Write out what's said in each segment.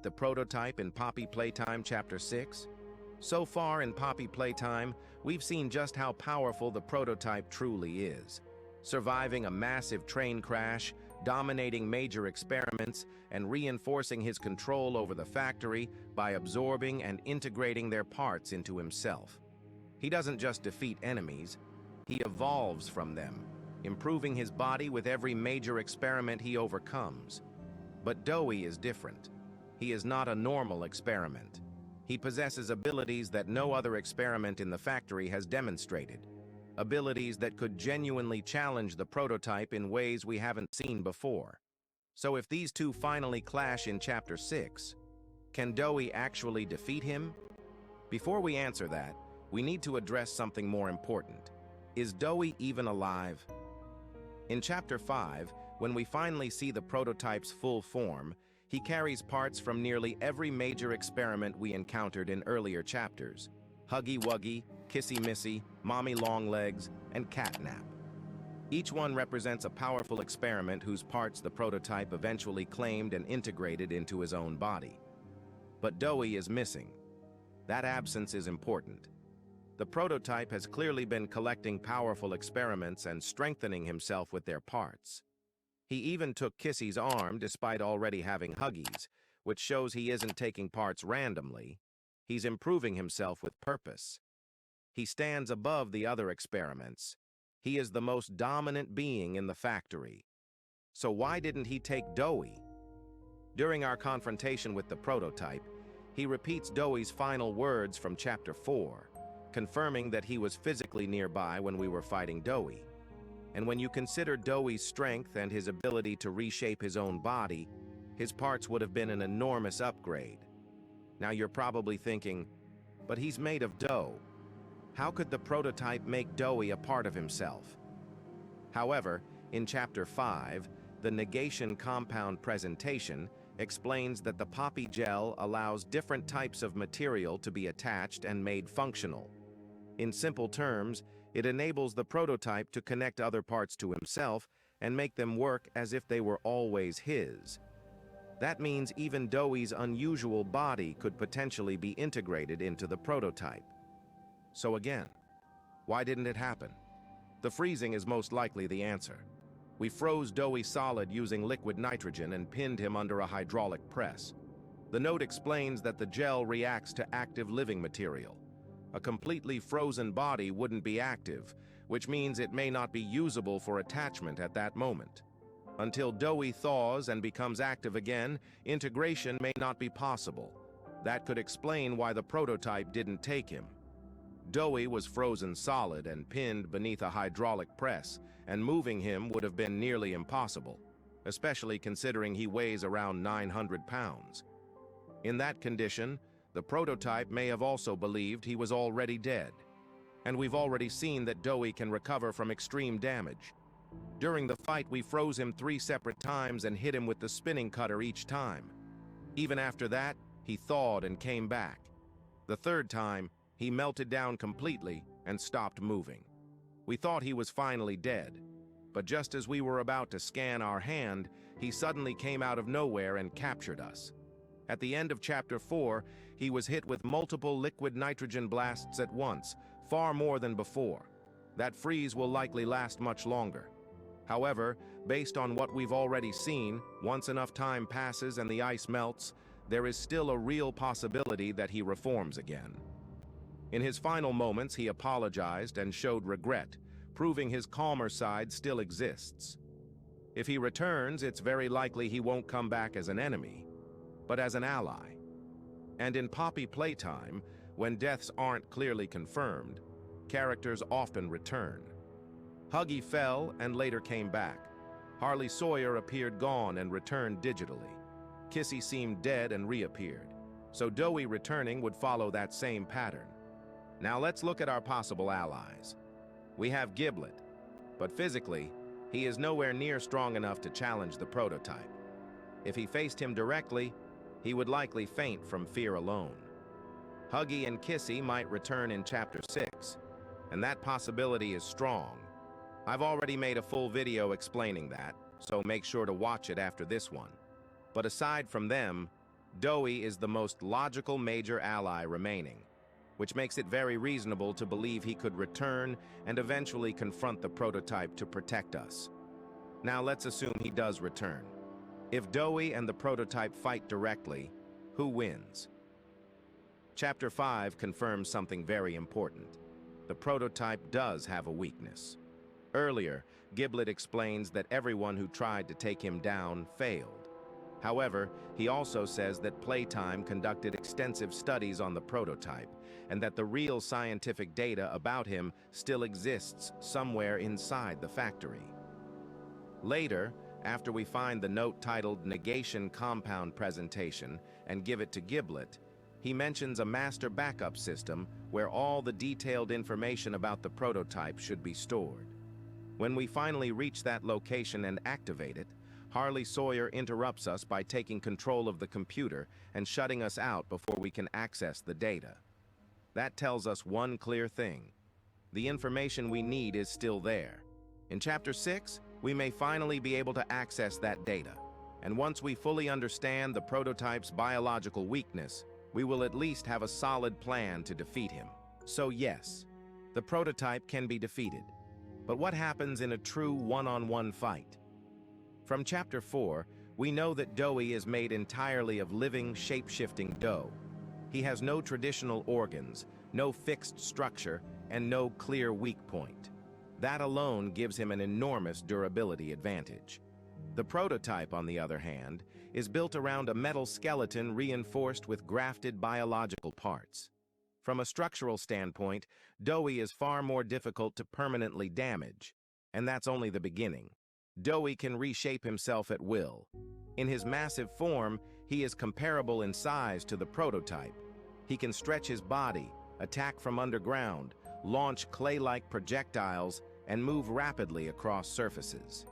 The prototype in Poppy Playtime Chapter 6? So far in Poppy Playtime, we've seen just how powerful the prototype truly is. Surviving a massive train crash, dominating major experiments, and reinforcing his control over the factory by absorbing and integrating their parts into himself. He doesn't just defeat enemies, he evolves from them, improving his body with every major experiment he overcomes. But Dooughey is different. He is not a normal experiment. He possesses abilities that no other experiment in the factory has demonstrated. Abilities that could genuinely challenge the prototype in ways we haven't seen before. So if these two finally clash in Chapter 6, can Dooughey actually defeat him? Before we answer that, we need to address something more important. Is Dooughey even alive? In Chapter 5, when we finally see the prototype's full form, he carries parts from nearly every major experiment we encountered in earlier chapters. Huggy Wuggy, Kissy Missy, Mommy Longlegs, and Catnap. Each one represents a powerful experiment whose parts the prototype eventually claimed and integrated into his own body. But Dooughey is missing. That absence is important. The prototype has clearly been collecting powerful experiments and strengthening himself with their parts. He even took Kissy's arm despite already having Huggy's, which shows he isn't taking parts randomly. He's improving himself with purpose. He stands above the other experiments. He is the most dominant being in the factory. So why didn't he take Dooughey? During our confrontation with the prototype, he repeats Dooughey's final words from Chapter 4, confirming that he was physically nearby when we were fighting Dooughey. And when you consider Dooughey's strength and his ability to reshape his own body, his parts would have been an enormous upgrade. Now you're probably thinking, but he's made of dough. How could the prototype make Dooughey a part of himself? However, in Chapter 5, the negation compound presentation explains that the poppy gel allows different types of material to be attached and made functional. In simple terms, it enables the prototype to connect other parts to himself and make them work as if they were always his. That means even Dooughey's unusual body could potentially be integrated into the prototype. So again, why didn't it happen? The freezing is most likely the answer. We froze Dooughey solid using liquid nitrogen and pinned him under a hydraulic press. The note explains that the gel reacts to active living material. A completely frozen body wouldn't be active, which means it may not be usable for attachment at that moment. Until Dooughey thaws and becomes active again, integration may not be possible. That could explain why the prototype didn't take him. Dooughey was frozen solid and pinned beneath a hydraulic press, and moving him would have been nearly impossible, especially considering he weighs around 900 pounds. In that condition, the prototype may have also believed he was already dead. And we've already seen that Dooughey can recover from extreme damage. During the fight, we froze him 3 separate times and hit him with the spinning cutter each time. Even after that, he thawed and came back. The third time, he melted down completely and stopped moving. We thought he was finally dead, but just as we were about to scan our hand, he suddenly came out of nowhere and captured us. At the end of Chapter 4, he was hit with multiple liquid nitrogen blasts at once, far more than before. That freeze will likely last much longer. However, based on what we've already seen, once enough time passes and the ice melts, there is still a real possibility that he reforms again. In his final moments, he apologized and showed regret, proving his calmer side still exists. If he returns, it's very likely he won't come back as an enemy, but as an ally. And in Poppy Playtime, when deaths aren't clearly confirmed, characters often return. Huggy fell and later came back. Harley Sawyer appeared gone and returned digitally. Kissy seemed dead and reappeared. So Dooughey returning would follow that same pattern. Now let's look at our possible allies. We have Giblet, but physically, he is nowhere near strong enough to challenge the prototype. If he faced him directly, he would likely faint from fear alone. Huggy and Kissy might return in Chapter 6, and that possibility is strong. I've already made a full video explaining that, so make sure to watch it after this one. But aside from them, Dooughey is the most logical major ally remaining, which makes it very reasonable to believe he could return and eventually confront the prototype to protect us. Now let's assume he does return. If Dooughey and the prototype fight directly, who wins? Chapter 5 confirms something very important. The prototype does have a weakness. Earlier, Giblet explains that everyone who tried to take him down failed. However, he also says that Playtime conducted extensive studies on the prototype, and that the real scientific data about him still exists somewhere inside the factory. Later, after we find the note titled Negation Compound Presentation and give it to Giblet, he mentions a master backup system where all the detailed information about the prototype should be stored. When we finally reach that location and activate it, Harley Sawyer interrupts us by taking control of the computer and shutting us out before we can access the data. That tells us one clear thing. The information we need is still there. In Chapter 6, we may finally be able to access that data. And once we fully understand the prototype's biological weakness, we will at least have a solid plan to defeat him. So yes, the prototype can be defeated. But what happens in a true one-on-one fight? From Chapter 4, we know that Dooughey is made entirely of living, shape-shifting dough. He has no traditional organs, no fixed structure, and no clear weak point. That alone gives him an enormous durability advantage. The prototype, on the other hand, is built around a metal skeleton reinforced with grafted biological parts. From a structural standpoint, Dooughey is far more difficult to permanently damage, and that's only the beginning. Dooughey can reshape himself at will. In his massive form, he is comparable in size to the prototype. He can stretch his body, attack from underground, launch clay-like projectiles, and move rapidly across surfaces.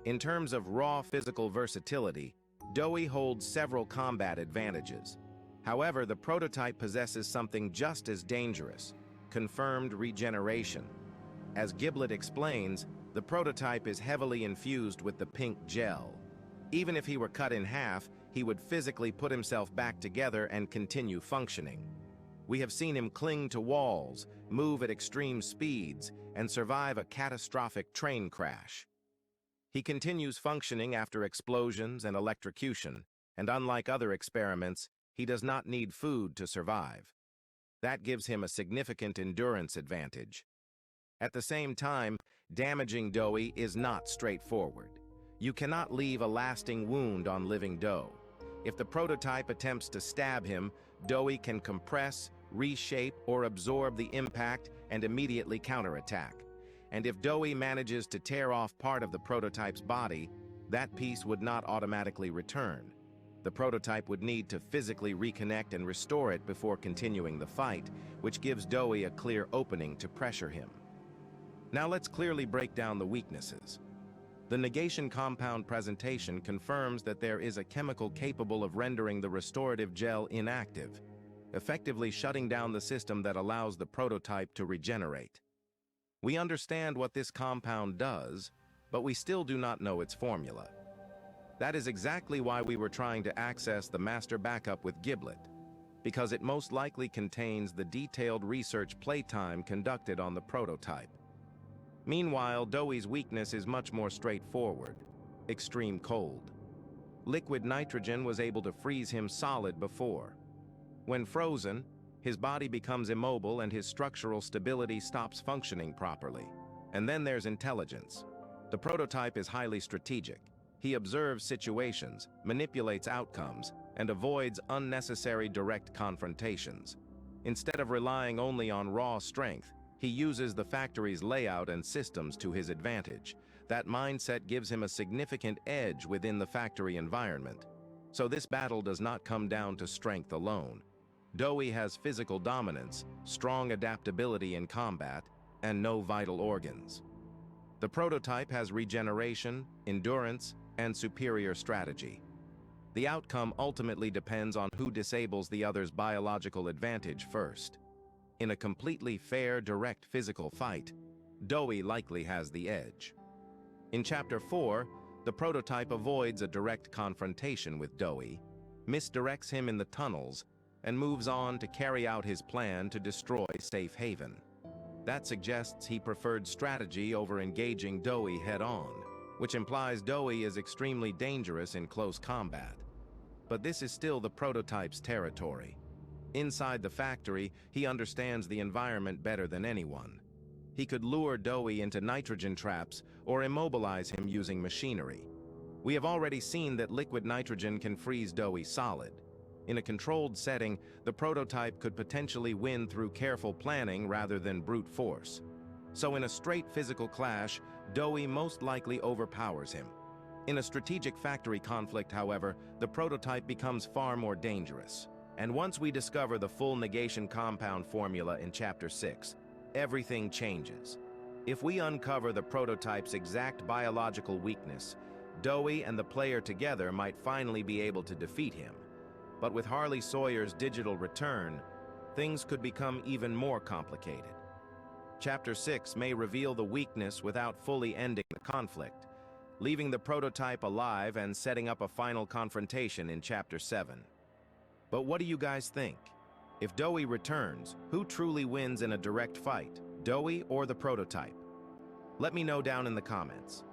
In terms of raw physical versatility, Dooughey holds several combat advantages. However, the prototype possesses something just as dangerous: confirmed regeneration. As Giblet explains, the prototype is heavily infused with the pink gel. Even if he were cut in half, he would physically put himself back together and continue functioning. We have seen him cling to walls, move at extreme speeds, and survive a catastrophic train crash. He continues functioning after explosions and electrocution, and unlike other experiments, he does not need food to survive. That gives him a significant endurance advantage. At the same time, damaging Dooughey is not straightforward. You cannot leave a lasting wound on living dough. If the prototype attempts to stab him, Dooughey can compress, reshape, or absorb the impact and immediately counterattack. And if Dooughey manages to tear off part of the prototype's body, that piece would not automatically return. The prototype would need to physically reconnect and restore it before continuing the fight, which gives Dooughey a clear opening to pressure him. Now let's clearly break down the weaknesses. The negation compound presentation confirms that there is a chemical capable of rendering the restorative gel inactive, effectively shutting down the system that allows the prototype to regenerate. We understand what this compound does, but we still do not know its formula. That is exactly why we were trying to access the master backup with Giblet, because it most likely contains the detailed research Playtime conducted on the prototype. Meanwhile, Dooughey's weakness is much more straightforward: extreme cold. Liquid nitrogen was able to freeze him solid before. When frozen, his body becomes immobile and his structural stability stops functioning properly. And then there's intelligence. The prototype is highly strategic. He observes situations, manipulates outcomes, and avoids unnecessary direct confrontations. Instead of relying only on raw strength, he uses the factory's layout and systems to his advantage. That mindset gives him a significant edge within the factory environment. So this battle does not come down to strength alone. Dooughey has physical dominance, strong adaptability in combat, and no vital organs. The prototype has regeneration, endurance, and superior strategy. The outcome ultimately depends on who disables the other's biological advantage first. In a completely fair, direct physical fight, Dooughey likely has the edge. In Chapter 4, the prototype avoids a direct confrontation with Dooughey. misdirects him in the tunnels, and moves on to carry out his plan to destroy Safe Haven. That suggests he preferred strategy over engaging Dooughey head-on, which implies Dooughey is extremely dangerous in close combat. But this is still the prototype's territory. Inside the factory, he understands the environment better than anyone. He could lure Dooughey into nitrogen traps or immobilize him using machinery. We have already seen that liquid nitrogen can freeze Dooughey solid. In a controlled setting, the prototype could potentially win through careful planning rather than brute force. So in a straight physical clash, Dooughey most likely overpowers him. In a strategic factory conflict, however, the prototype becomes far more dangerous. And once we discover the full negation compound formula in Chapter 6, everything changes. If we uncover the prototype's exact biological weakness, Dooughey and the player together might finally be able to defeat him. But with Harley Sawyer's digital return, things could become even more complicated. Chapter 6 may reveal the weakness without fully ending the conflict, leaving the prototype alive and setting up a final confrontation in Chapter 7. But what do you guys think? If Dooughey returns, who truly wins in a direct fight, Dooughey or the prototype? Let me know down in the comments.